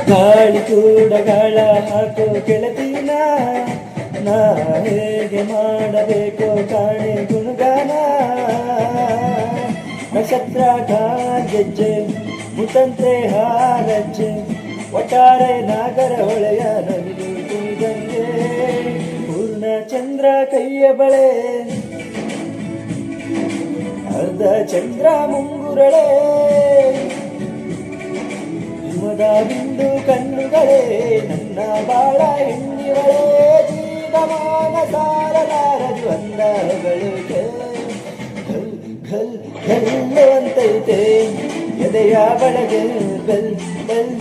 ಗಾಳಿ ಕೂಡ ಗಾಳ ಹಾಕೋ ಗೆಳತಿನ ನಾ ಹೇಗೆ ಮಾಡಬೇಕು ಕಾಣೆ ಗುಣಗಾನ ನಕ್ಷತ್ರ ಗೆಜ್ಜೆ ಮುತಂತ್ರೆ ಹಾರಜ್ಜೆ ಒಟ್ಟಾರೆ ನಾಗರ ಹೊಳೆಯ ನವಿಲು ಕುಣಿದಂಗೆ ಪೂರ್ಣ ಚಂದ್ರ ಕೈಯ ಬಳೆ ಅರ್ಧ ಚಂದ್ರ ಮುಂಗುರಳೆ ಹಿಮದ ಬಿಂದು ಕಣ್ಣುಗಳೇ ನನ್ನ ಬಾಳ ಹೆಣ್ಣಿವಳೆ ಜೀವಮಾನ ಸಾರಲಾರದು ಅಂದಗಳು ಘಲ್ ಘಲ್ ಘಲ್ಲುವಂತೈತೆ ಎದೆಯ ಬಡಗೆ ಬೆಲ್ ಬೆಲ್